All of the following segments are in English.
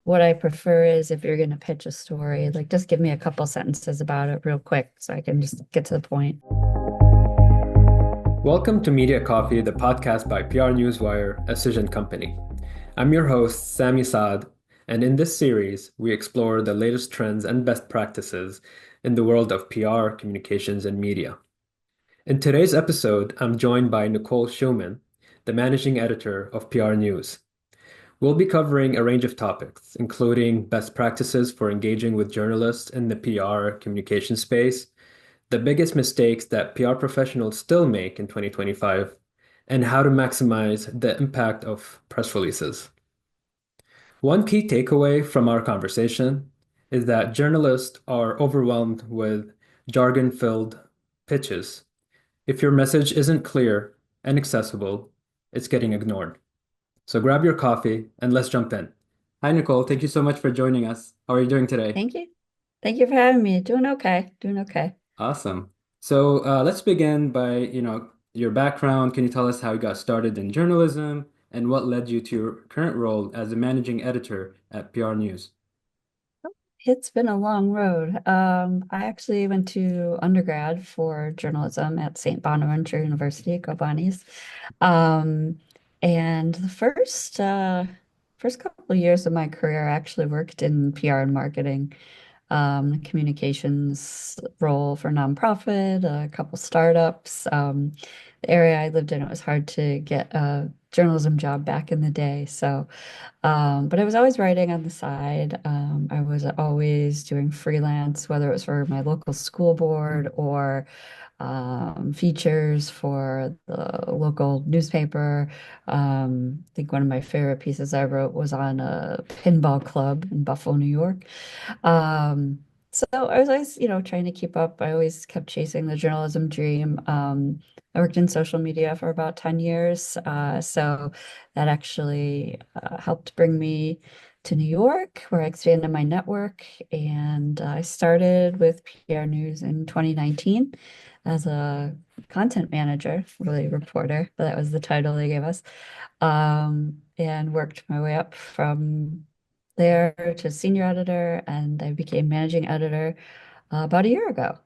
what I prefer is if you're going to pitch a story, like just give me a couple sentences about it real quick so I can just get to the point. Welcome to Media Coffee, the podcast by PR Newswire, a Cision company. I'm your host, Sami Saad, and in this series, we explore the latest trends and best practices in the world of PR, communications, and media. In today's episode, I'm joined by Nicole Schuman, the managing editor of PR News. We'll be covering a range of topics, including best practices for engaging with journalists in the PR communication space, the biggest mistakes that PR professionals still make in 2025, and how to maximize the impact of press releases. One key takeaway from our conversation is that journalists are overwhelmed with jargon-filled pitches. If your message isn't clear and accessible, it's getting ignored. So grab your coffee and let's jump in. Hi, Nicole. Thank you so much for joining us. How are you doing today? Thank you. Thank you for having me. Doing okay. Doing okay. Awesome. So let's begin by, your background. Can you tell us how you got started in journalism and what led you to your current role as a managing editor at PR News? It's been a long road. I actually went to undergrad for journalism at St. Bonaventure University, go Bonnies. Um, and the first couple of years of my career, I actually worked in PR and marketing, communications role for nonprofit, a couple startups. The area I lived in, it was hard to get a journalism job back in the day. But I was always writing on the side. I was always doing freelance, whether it was for my local school board or features for the local newspaper. I think one of my favorite pieces I wrote was on a pinball club in Buffalo, New York. So I was always, trying to keep up. I always kept chasing the journalism dream. I worked in social media for about 10 years. So that actually helped bring me to New York, where I expanded my network. And I started with PRNEWS in 2019 as a content manager, really reporter, but that was the title they gave us. And worked my way up from there to senior editor, and I became managing editor about a year ago.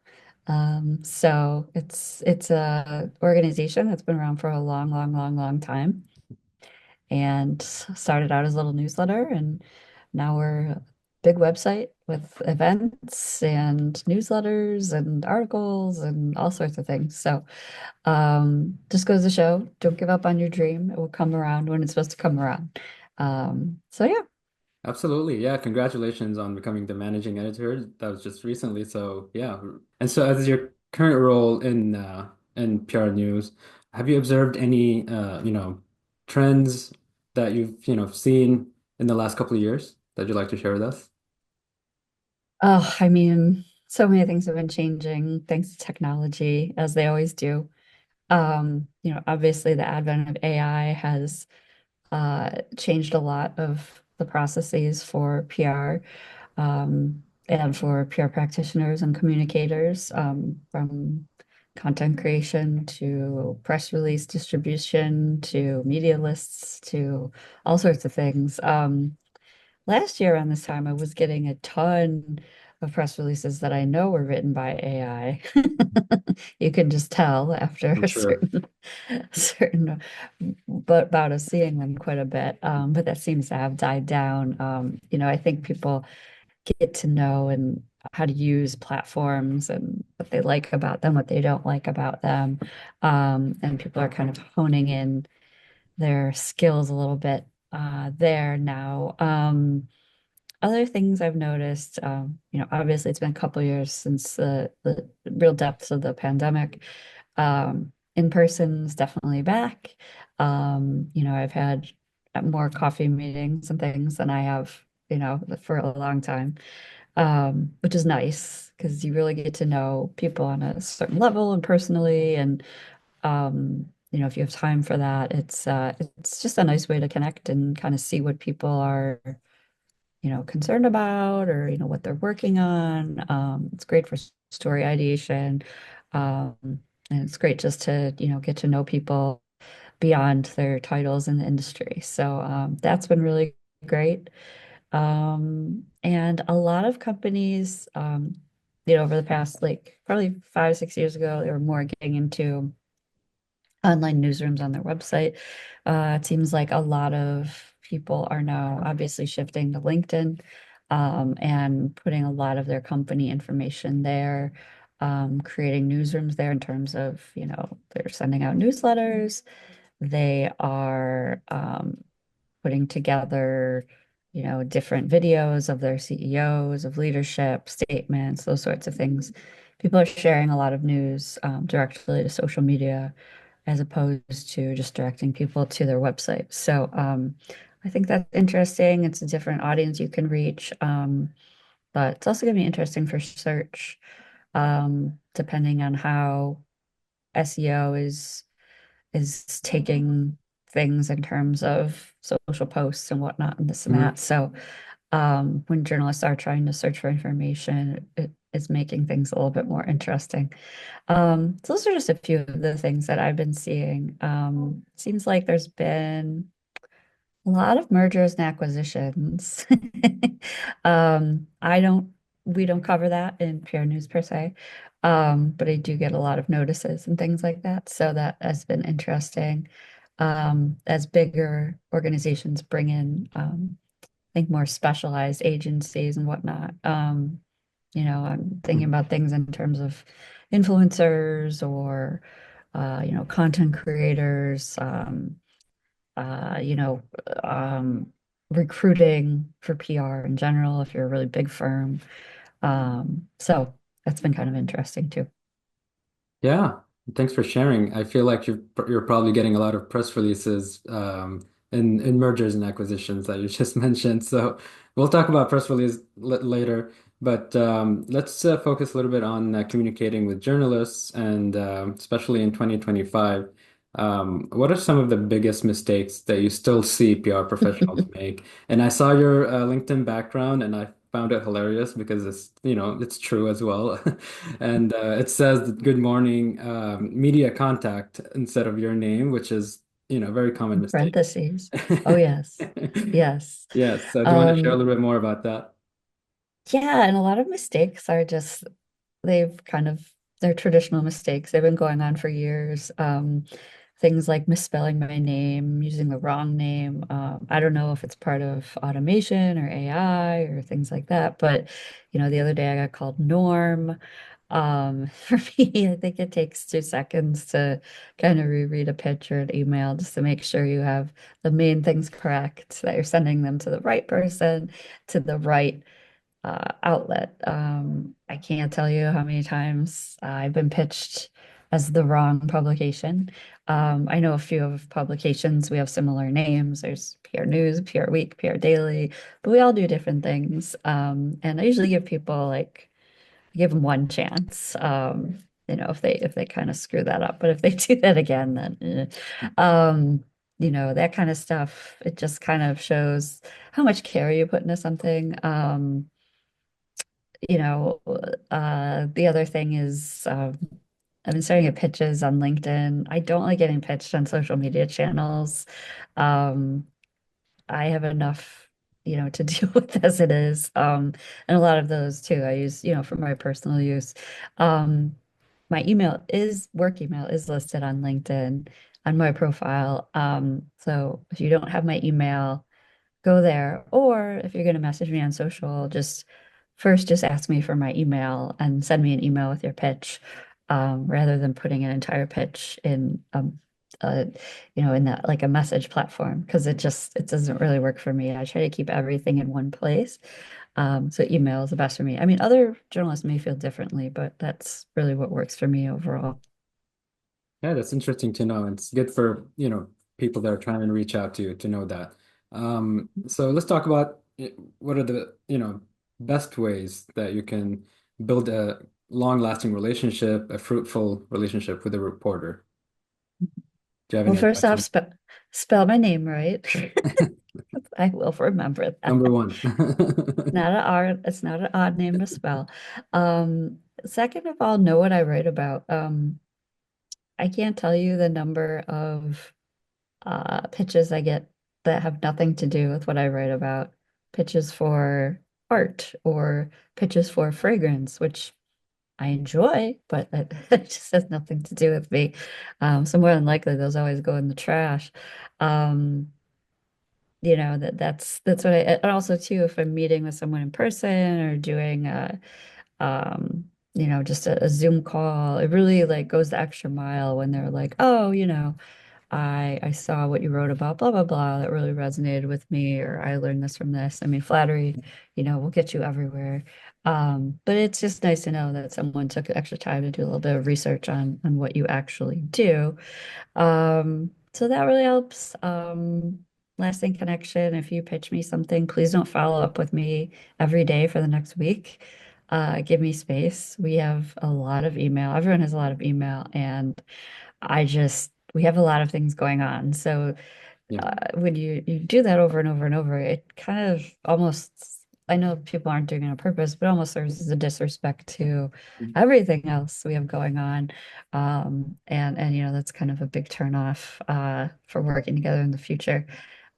So it's a organization that's been around for a long, long, long, long time, and started out as a little newsletter, and now we're a big website with events and newsletters and articles and all sorts of things. So just goes to show, don't give up on your dream. It will come around when it's supposed to come around. So yeah. Absolutely. Yeah. Congratulations on becoming the managing editor. That was just recently. So yeah. And so as your current role in PR News, have you observed any trends that you've, seen in the last couple of years that you'd like to share with us? Oh, I mean, so many things have been changing thanks to technology, as they always do. Obviously the advent of AI has changed a lot of the processes for PR, and for PR practitioners and communicators, from content creation to press release distribution to media lists to all sorts of things. Last year around this time, I was getting a ton of press releases that I know were written by AI. You can just tell after I'm a sure. certain but bout of seeing them quite a bit. But that seems to have died down. I think people get to know and how to use platforms and what they like about them, what they don't like about them. And people are kind of honing in their skills a little bit there now. Other things I've noticed, obviously it's been a couple years since the real depths of the pandemic. In person's definitely back. I've had more coffee meetings and things than I have, for a long time, which is nice because you really get to know people on a certain level and personally. And if you have time for that, it's just a nice way to connect and kind of see what people are concerned about, or, what they're working on. It's great for story ideation. Um, and it's great just to, get to know people beyond their titles in the industry. So that's been really great. And a lot of companies, over the past like probably 5, 6 years ago, they were more getting into online newsrooms on their website. It seems like a lot of people are now obviously shifting to LinkedIn, and putting a lot of their company information there, creating newsrooms there in terms of, they're sending out newsletters. They are putting together, different videos of their CEOs, of leadership statements, those sorts of things. People are sharing a lot of news directly to social media as opposed to just directing people to their website. So I think that's interesting. It's a different audience you can reach, but it's also going to be interesting for search, depending on how SEO is taking things in terms of social posts and whatnot and this and Mhm. that. So when journalists are trying to search for information, it is making things a little bit more interesting. So those are just a few of the things that I've been seeing. Seems like there's been a lot of mergers and acquisitions. I don't, we don't cover that in PR news per se, but I do get a lot of notices and things like that. So that has been interesting. As bigger organizations bring in, I think more specialized agencies and whatnot. I'm thinking about things in terms of influencers or, content creators, uh, you know, um, recruiting for PR in general, if you're a really big firm. So that's been kind of interesting too. Yeah, thanks for sharing. I feel like you're probably getting a lot of press releases in mergers and acquisitions that you just mentioned. So we'll talk about press release later, but let's focus a little bit on communicating with journalists and especially in 2025. What are some of the biggest mistakes that you still see PR professionals make? And I saw your LinkedIn background and I found it hilarious because it's true as well. And it says that good morning, media contact instead of your name, which is, a very common In mistake. parentheses. Oh, yes. Yes. Yes. So do you want to share a Um, little bit more about that? yeah, and a lot of mistakes are just they've kind of they're traditional mistakes. They've been going on for years. Things like misspelling my name, using the wrong name. I don't know if it's part of automation or AI or things like that, but the other day I got called Norm. For me, I think it takes 2 seconds to kind of reread a pitch or an email just to make sure you have the main things correct, that you're sending them to the right person, to the right outlet. I can't tell you how many times I've been pitched as the wrong publication. I know a few of publications, we have similar names. There's PR News, PR Week, PR Daily, but we all do different things. And I usually give people give them one chance. If they kind of screw that up, but if they do that again, then that kind of stuff, it just kind of shows how much care you put into something. The other thing is, I've been starting to get pitches on LinkedIn. I don't like getting pitched on social media channels. Um, I have enough, to deal with as it is. And a lot of those too, I use, for my personal use. Um, my work email is listed on LinkedIn on my profile. So if you don't have my email, go there. Or if you're going to message me on social, just ask me for my email and send me an email with your pitch, rather than putting an entire pitch uh, in that like a message platform, because it doesn't really work for me. I try to keep everything in one place. So email is the best for me. I mean, other journalists may feel differently, but that's really what works for me overall. Yeah, that's interesting to know. It's good for, people that are trying to reach out to you to know that. So let's talk about what are the, best ways that you can build a long-lasting relationship, a fruitful relationship with a reporter. Do you have Well, any first advice off, on spell my name right. I will remember that. number one? It's not an odd name to spell. Second of all, know what I write about. I can't tell you the number of pitches I get that have nothing to do with what I write about. pitches for art or pitches for fragrance, which I enjoy, but it, it just has nothing to do with me. So more than likely, those always go in the trash. Um, that's what I, and also too, if I'm meeting with someone in person or doing um, just a Zoom call, it really like goes the extra mile when they're like, oh, I saw what you wrote about blah blah blah that really resonated with me, or I learned this from this. I mean, flattery, will get you everywhere. But it's just nice to know that someone took extra time to do a little bit of research on what you actually do. So that really helps. Lasting connection. If you pitch me something, please don't follow up with me every day for the next week. Give me space. We have a lot of email. Everyone has a lot of email, and we have a lot of things going on. So Yeah. when you do that over and over and over, it kind of almost, I know people aren't doing it on purpose, but almost serves as a disrespect to everything else we have going on. And that's kind of a big turn off for working together in the future.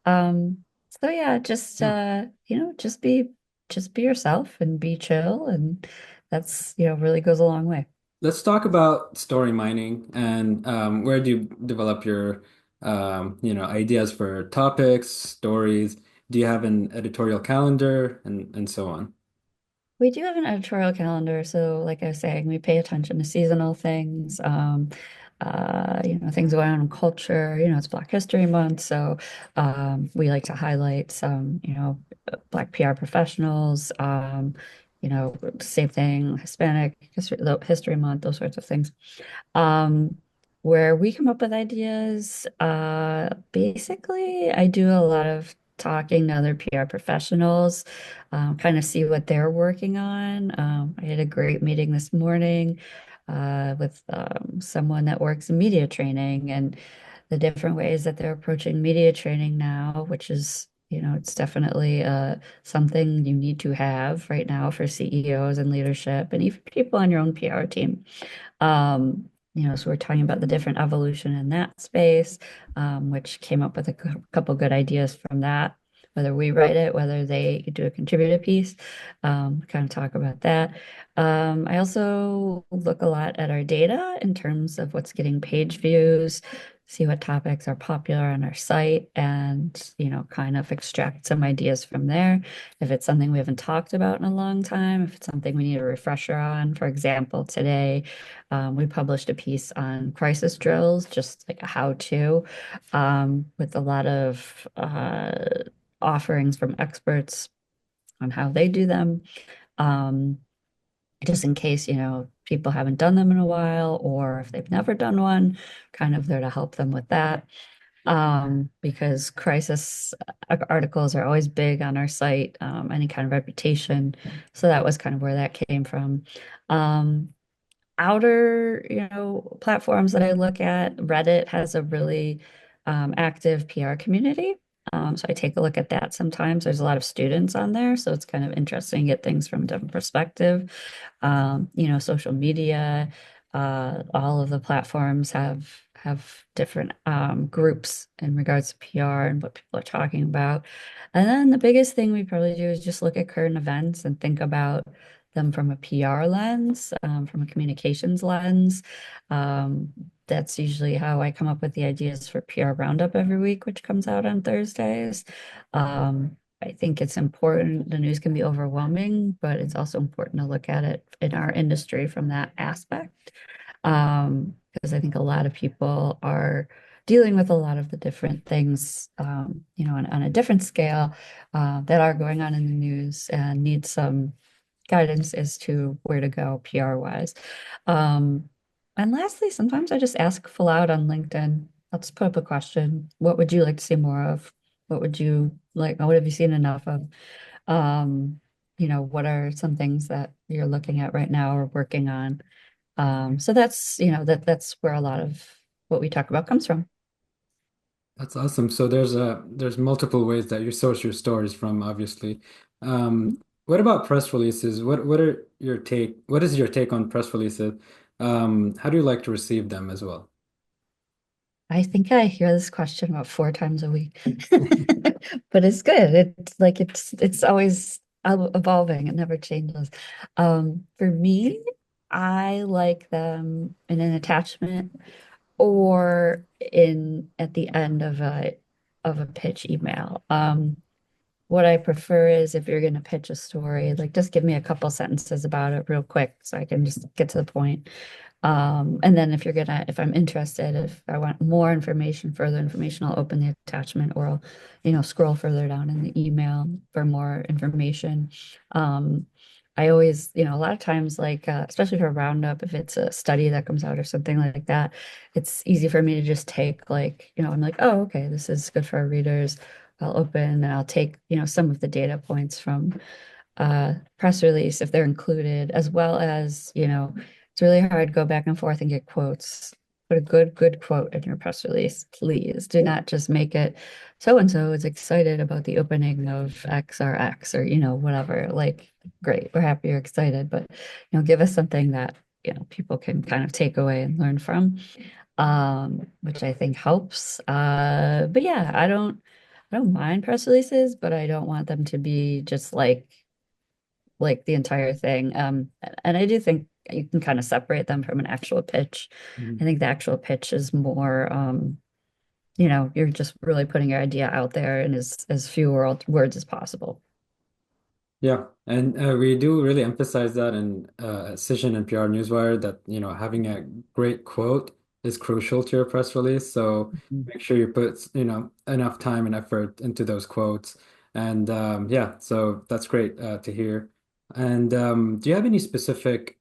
So yeah, just Yeah. just be yourself and be chill, and that's really goes a long way. Let's talk about story mining and where do you develop your ideas for topics, stories? Do you have an editorial calendar and so on? We do have an editorial calendar, so like I was saying, we pay attention to seasonal things, things going on in culture. It's Black History Month, so we like to highlight some, Black PR professionals, same thing, History Month, those sorts of things. um, where we come up with ideas. Basically, I do a lot of talking to other PR professionals, kind of see what they're working on. I had a great meeting this morning with someone that works in media training and the different ways that they're approaching media training now, which is, it's definitely something you need to have right now for CEOs and leadership and even people on your own PR team. So we're talking about the different evolution in that space, which came up with a couple good ideas from that. Whether we write it, whether they do a contributor piece, kind of talk about that. I also look a lot at our data in terms of what's getting page views, see what topics are popular on our site, and kind of extract some ideas from there. If it's something we haven't talked about in a long time, if it's something we need a refresher on, for example, today we published a piece on crisis drills, just like a how-to, with a lot of offerings from experts on how they do them. Um, just in case, people haven't done them in a while, or if they've never done one, kind of there to help them with that. Because crisis articles are always big on our site, any kind of reputation. So that was kind of where that came from. Um, Outer, platforms that I look at, Reddit has a really active PR community. So I take a look at that sometimes. There's a lot of students on there, so it's kind of interesting to get things from a different perspective. Social media, all of the platforms have different groups in regards to PR and what people are talking about. And then the biggest thing we probably do is just look at current events and think about them from a PR lens, from a communications lens. That's usually how I come up with the ideas for PR Roundup every week, which comes out on Thursdays. I think it's important. The news can be overwhelming, but it's also important to look at it in our industry from that aspect. Because I think a lot of people are dealing with a lot of the different things, on a different scale, that are going on in the news and need some guidance as to where to go PR wise. Um, and lastly, sometimes I just ask full out on LinkedIn. I'll just put up a question. What would you like to see more of? What would you like? What have you seen enough of? What are some things that you're looking at right now or working on? So that's, that's where a lot of what we talk about comes from. That's awesome. So there's multiple ways that you source your stories from, obviously. What about press releases? What is your take on press releases? How do you like to receive them as well? I think I hear this question about 4 times a week, but it's good. It's like it's always evolving. It never changes. For me, I like them in an attachment or in at the end of a pitch email. What I prefer is if you're going to pitch a story, like just give me a couple sentences about it real quick so I can just get to the point. And then if I'm interested, if I want more information, further information, I'll open the attachment or I'll, scroll further down in the email for more information. Um, I always, a lot of times, like, especially for a roundup, if it's a study that comes out or something like that, it's easy for me to just take like, I'm like, oh, okay, this is good for our readers. I'll open and I'll take, some of the data points from press release if they're included, as well as, it's really hard to go back and forth and get quotes. Put a good quote in your press release, please. Do not just make it so and so is excited about the opening of XRX or, whatever. Like, great, we're happy you're excited, but give us something that, people can kind of take away and learn from, which I think helps. But yeah, I don't mind press releases, but I don't want them to be just like the entire thing. And I do think you can kind of separate them from an actual pitch. I Mhm. think the actual pitch is more, you're just really putting your idea out there in as few words as possible. Yeah, and we do really emphasize that in Cision and PR Newswire that having a great quote is crucial to your press release. So Mhm. make sure you put enough time and effort into those quotes. And yeah, so that's great to hear. And do you have any specific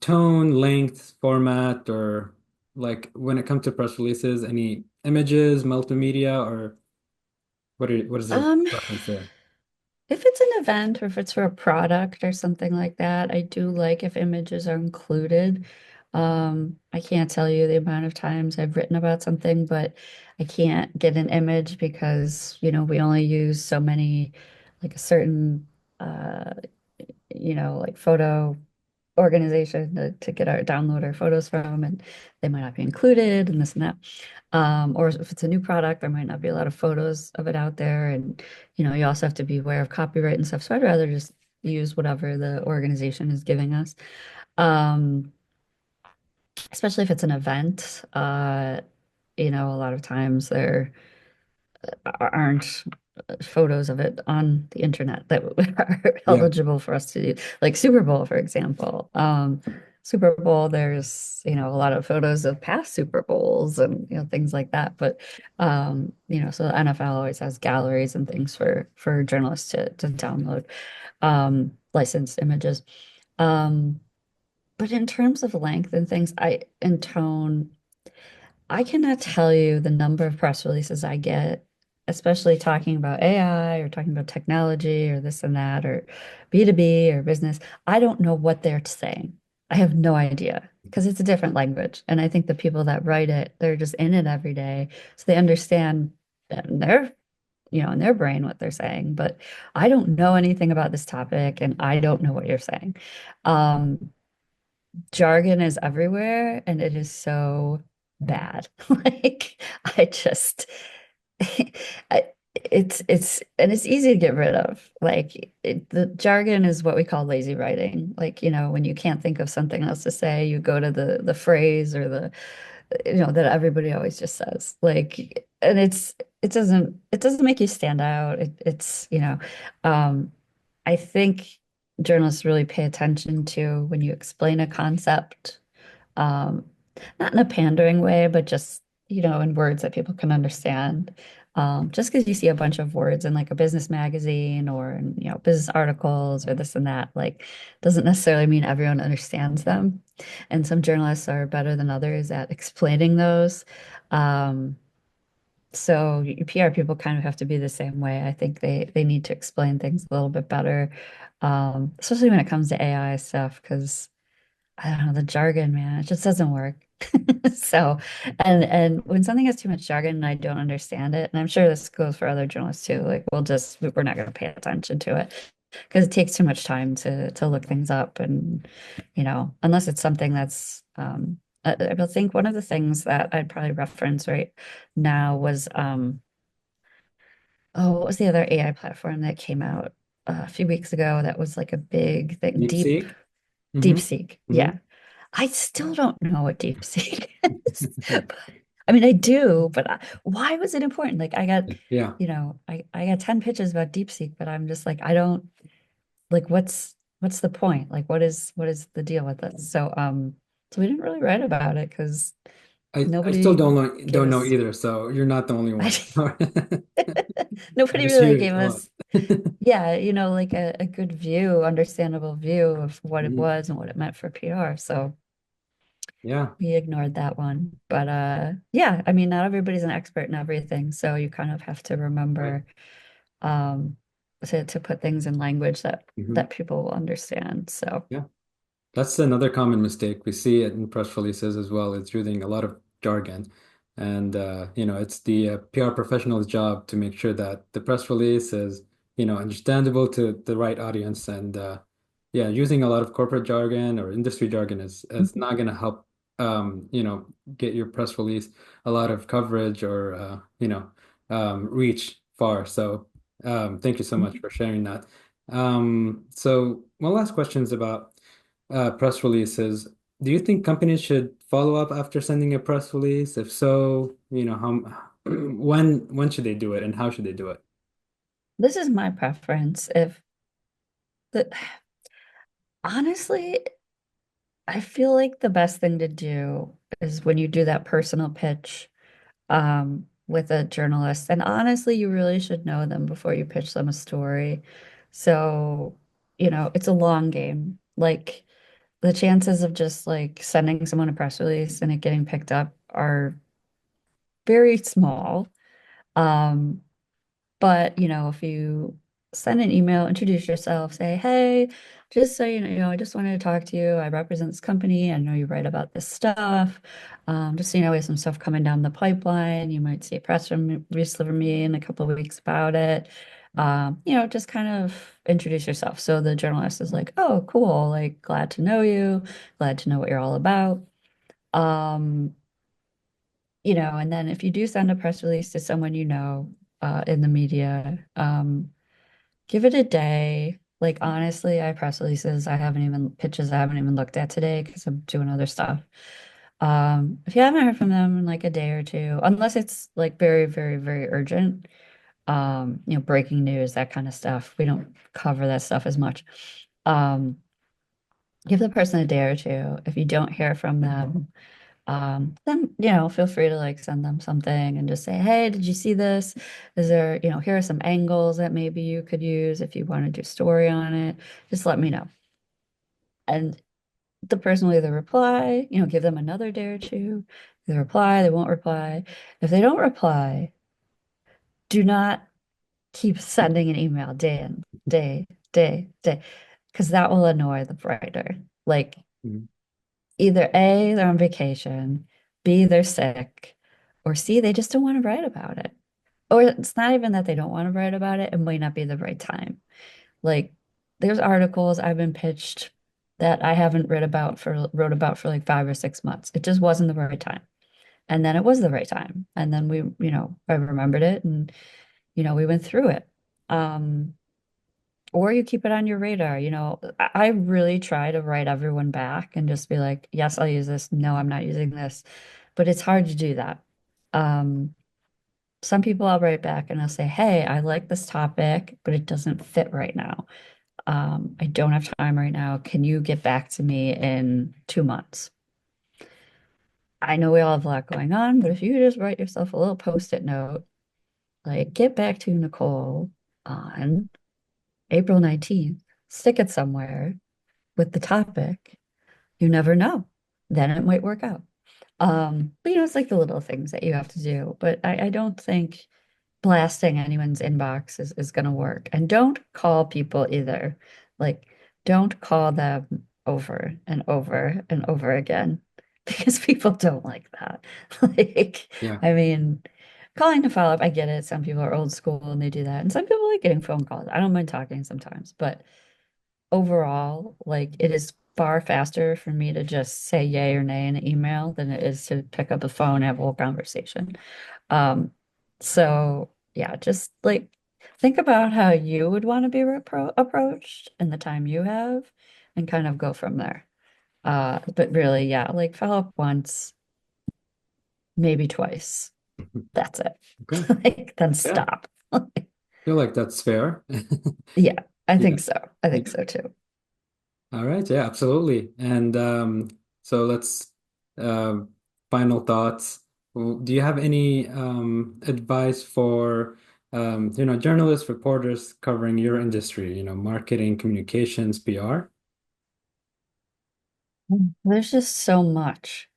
tone, length, format, or like when it comes to press releases, any images, multimedia, or what is the Um, preference there? if it's an event or if it's for a product or something like that, I do like if images are included. I can't tell you the amount of times I've written about something, but I can't get an image because, we only use so many, like a certain, uh, like photo organization to get our download our photos from, and they might not be included and this and that. Or if it's a new product, there might not be a lot of photos of it out there. And, you also have to be aware of copyright and stuff. So I'd rather just use whatever the organization is giving us. Um, Especially if it's an event. A lot of times there aren't photos of it on the internet that are Yeah. eligible for us to do, like Super Bowl, for example. Super Bowl, there's, a lot of photos of past Super Bowls and, things like that. But, so the NFL always has galleries and things for journalists to download, licensed images. Um, but in terms of length and things, and tone, I cannot tell you the number of press releases I get, especially talking about AI or talking about technology or this and that or B2B or business. I don't know what they're saying. I have no idea because it's a different language. And I think the people that write it, they're just in it every day. So they understand in in their brain what they're saying. But I don't know anything about this topic and I don't know what you're saying. Um, Jargon is everywhere and it is so bad. Like I just I, and it's easy to get rid of. Like the jargon is what we call lazy writing. Like, when you can't think of something else to say, you go to the phrase or that everybody always just says. Like, and it doesn't make you stand out. It's, I think journalists really pay attention to when you explain a concept, um, not in a pandering way, but just, in words that people can understand. Just because you see a bunch of words in like a business magazine or in, business articles or this and that, like doesn't necessarily mean everyone understands them. And some journalists are better than others at explaining those. Um, so PR people kind of have to be the same way. I think they need to explain things a little bit better, especially when it comes to AI stuff, because I don't know, the jargon, man, it just doesn't work. So, and when something has too much jargon and I don't understand it, and I'm sure this goes for other journalists too, like we're not going to pay attention to it because it takes too much time to look things up, and unless it's something that's I think one of the things that I'd probably reference right now was oh, what was the other AI platform that came out a few weeks ago that was like a big thing? DeepSeek? Mm-hmm. DeepSeek. Mm-hmm. Yeah. I still don't know what DeepSeek is. I mean, I do, but why was it important? Like I got, Yeah. I got 10 pitches about DeepSeek, but I'm just like, I don't like what's the point? Like what is the deal with this? So we didn't really write about it because I still nobody gave don't know us either, so you're not the only one. nobody Just really curious gave a lot. us, yeah, like a good view, understandable view of what it Mhm. was and what it meant for PR. So Yeah, we ignored that one. But yeah, I mean, not everybody's an expert in everything, so you kind of have to right. remember um to put things in language Hmm. that people will understand. So Yeah. That's another common mistake. We see it in press releases as well. It's using a lot of jargon. And, it's the PR professional's job to make sure that the press release is, understandable to the right audience. And, yeah, using a lot of corporate jargon or industry jargon is mhm, not going to help, get your press release a lot of coverage or, reach far. So, thank you so much mhm. for sharing that. So one last question is about press releases. Do you think companies should follow up after sending a press release? If so, how when should they do it and how should they do it? This is my preference. If the honestly, I feel like the best thing to do is when you do that personal pitch with a journalist. And honestly, you really should know them before you pitch them a story. So, it's a long game. Like the chances of just like sending someone a press release and it getting picked up are very small. Um, But, if you send an email, introduce yourself, say, hey, just so I just wanted to talk to you. I represent this company. I know you write about this stuff. Just so you know, we have some stuff coming down the pipeline. You might see a press release from me in a couple of weeks about it. Just kind of introduce yourself. So the journalist is like, oh, cool. Like, glad to know you. Glad to know what you're all about. Um, and then if you do send a press release to someone in the media, give it a day. Like honestly, I have press releases pitches I haven't even looked at today because I'm doing other stuff. If you haven't heard from them in like a day or two, unless it's like very, very, very urgent, breaking news, that kind of stuff. We don't cover that stuff as much. Um, give the person a day or two. If you don't hear from them, then feel free to like send them something and just say, hey, did you see this? Is there, here are some angles that maybe you could use if you want to do a story on it. Just let me know. And the person will either reply, give them another day or two. They reply, they won't reply. If they don't reply, do not keep sending an email day in, day, because that will annoy the writer. Like Mhm. either A, they're on vacation, B, they're sick, or C, they just don't want to write about it. Or it's not even that they don't want to write about it, it might not be the right time. Like there's articles I've been pitched that I haven't wrote about for like 5 or 6 months. It just wasn't the right time. And then it was the right time. And then I remembered it and we went through it. Um, or you keep it on your radar. I really try to write everyone back and just be like, yes, I'll use this. No, I'm not using this. But it's hard to do that. Um, some people I'll write back and I'll say, hey, I like this topic, but it doesn't fit right now. I don't have time right now. Can you get back to me in 2 months? I know we all have a lot going on, but if you just write yourself a little post-it note, like get back to Nicole on April 19th, stick it somewhere with the topic, you never know. Then it might work out. But it's like the little things that you have to do. But I don't think blasting anyone's inbox is going to work. And don't call people either. Like, don't call them over and over and over again because people don't like that. Like, Yeah. I mean, calling to follow up, I get it. Some people are old school and they do that. And some people like getting phone calls. I don't mind talking sometimes, but overall, like it is far faster for me to just say yay or nay in an email than it is to pick up the phone and have a whole conversation. Um, so yeah, just like think about how you would want to be approached and the time you have and kind of go from there. But really, yeah, like follow up once, maybe twice. That's it. Okay. Like then Yeah. stop. Feel like that's fair. Yeah, I Yeah. think so. I Yeah. think so too. All right. Yeah, absolutely. And so let's um final thoughts. Do you have any advice for journalists, reporters covering your industry, marketing, communications, PR? There's just so much.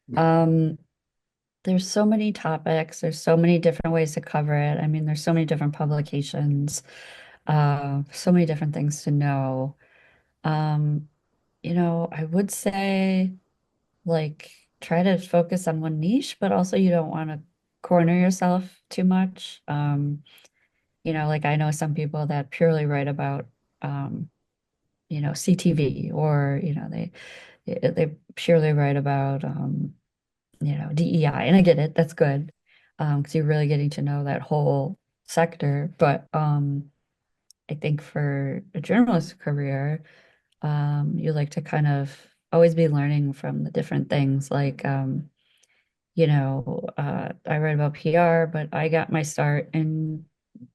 There's so many topics, there's so many different ways to cover it. I mean, there's so many different publications, so many different things to know. Um, I would say like try to focus on one niche, but also you don't want to corner yourself too much. Like I know some people that purely write about CTV or, they purely write about DEI. And I get it, that's good. Because you're really getting to know that whole sector. But I think for a journalist career, you like to kind of always be learning from the different things. Like I read about PR, but I got my start in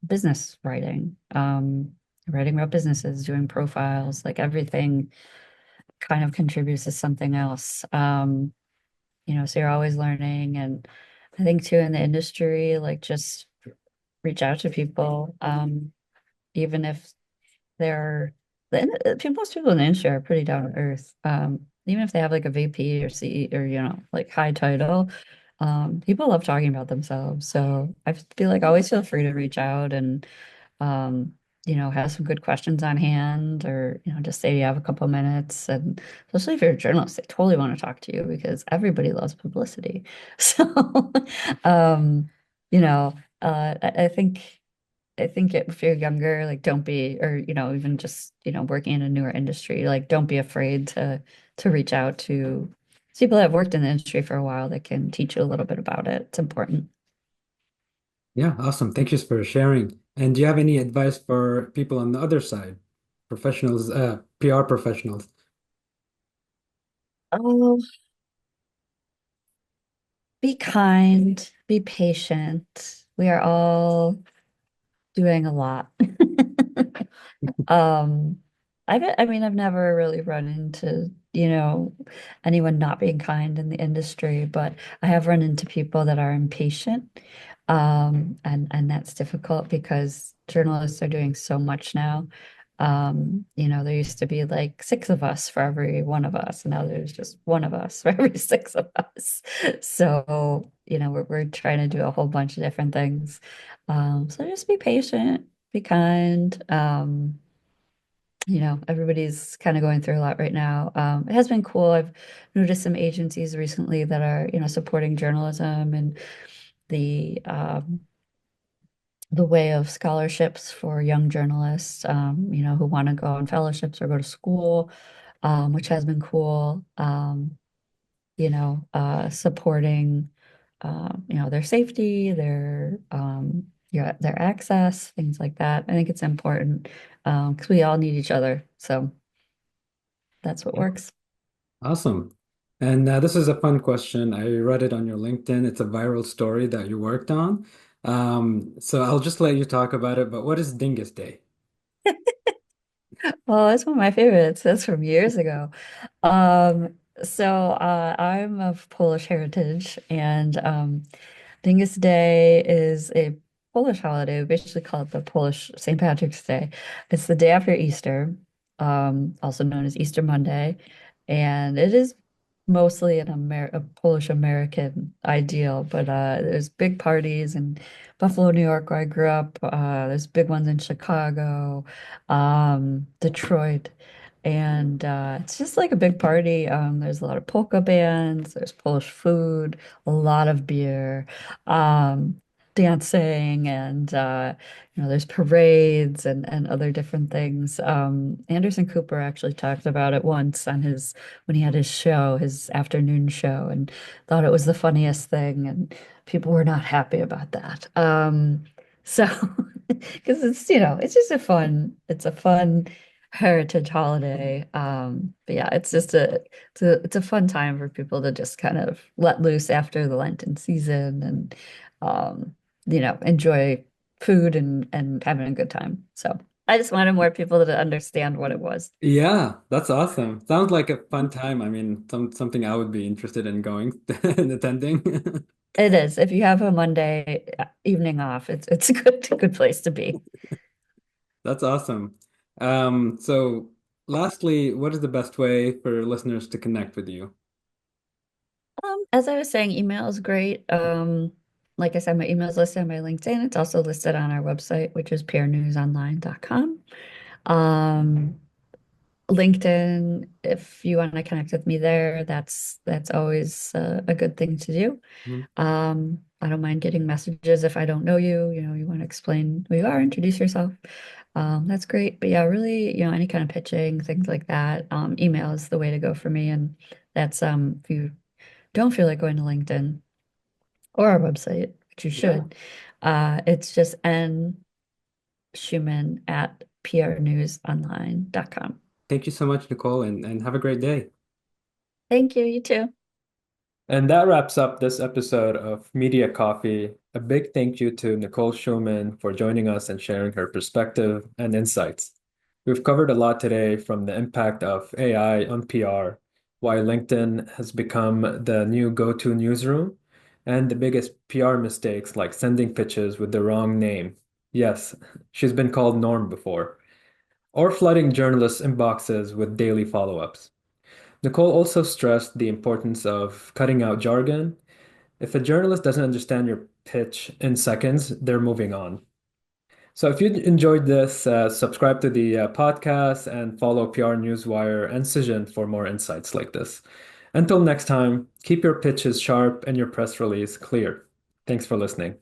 business writing, writing about businesses, doing profiles, like everything kind of contributes to something else. So you're always learning. And I think too in the industry, like just reach out to people, even if they're most people in the industry are pretty down to earth. Even if they have like a VP or CE or like high title, people love talking about themselves. So I feel like always feel free to reach out and um, have some good questions on hand or, just say you have a couple minutes. And especially if you're a journalist, they totally want to talk to you because everybody loves publicity. So, um, you know, I think if you're younger, like don't be, or even just working in a newer industry, like don't be afraid to reach out to people that have worked in the industry for a while that can teach you a little bit about it. It's important. Yeah, awesome. Thank you for sharing. And do you have any advice for people on the other side, professionals, PR professionals? Oh, be kind, be patient. We are all doing a lot. Um, I've never really run into, anyone not being kind in the industry, but I have run into people that are impatient. And that's difficult because journalists are doing so much now. There used to be like six of us for every one of us, and now there's just one of us for every six of us. So, we're trying to do a whole bunch of different things. So just be patient, be kind. Everybody's kind of going through a lot right now. It has been cool. I've noticed some agencies recently that are, supporting journalism and the um, the way of scholarships for young journalists, who want to go on fellowships or go to school, which has been cool. Supporting, their safety, their access, things like that. I think it's important because we all need each other. So that's what Yeah. works. Awesome. And this is a fun question. I read it on your LinkedIn. It's a viral story that you worked on. So I'll just let you talk about it. But what is Dingus Day? Well, that's one of my favorites. That's from years ago. So I'm of Polish heritage, and Dingus Day is a Polish holiday. We basically call it the Polish St. Patrick's Day. It's the day after Easter, also known as Easter Monday, and it is mostly a Polish American ideal. But there's big parties in Buffalo, New York, where I grew up. There's big ones in Chicago, Detroit. And it's just like a big party. There's a lot of polka bands, there's Polish food, a lot of beer. Um, dancing and there's parades and other different things. Anderson Cooper actually talked about it once on his when he had his show, his afternoon show, and thought it was the funniest thing, and people were not happy about that. So because it's just it's a fun heritage holiday. But yeah, it's a fun time for people to just kind of let loose after the Lenten season and um, enjoy food and having a good time. So I just wanted more people to understand what it was. Yeah, that's awesome. Sounds like a fun time. I mean, something I would be interested in going and attending. It is. If you have a Monday evening off, it's a good place to be. That's awesome. So lastly, what is the best way for listeners to connect with you? As I was saying, email is great. Like I said, my email is listed on my LinkedIn. It's also listed on our website, which is prnewsonline.com. Um, LinkedIn, if you want to connect with me there, that's always a good thing to do. Mhm. I don't mind getting messages if I don't know you, you want to explain who you are, introduce yourself. That's great. But yeah, really, any kind of pitching, things like that. Email is the way to go for me. And that's if you don't feel like going to LinkedIn or our website, which you Yeah. should, it's just N Schuman at prnewsonline.com. Thank you so much, Nicole, and have a great day. Thank you. You too. And that wraps up this episode of Media Coffee. A big thank you to Nicole Schuman for joining us and sharing her perspective and insights. We've covered a lot today, from the impact of AI on PR, why LinkedIn has become the new go-to newsroom, and the biggest PR mistakes like sending pitches with the wrong name. Yes, she's been called Norm before, or flooding journalists' inboxes with daily follow-ups. Nicole also stressed the importance of cutting out jargon. If a journalist doesn't understand your pitch in seconds, they're moving on. So if you enjoyed this, subscribe to the podcast and follow PR Newswire and Cision for more insights like this. Until next time, keep your pitches sharp and your press release clear. Thanks for listening.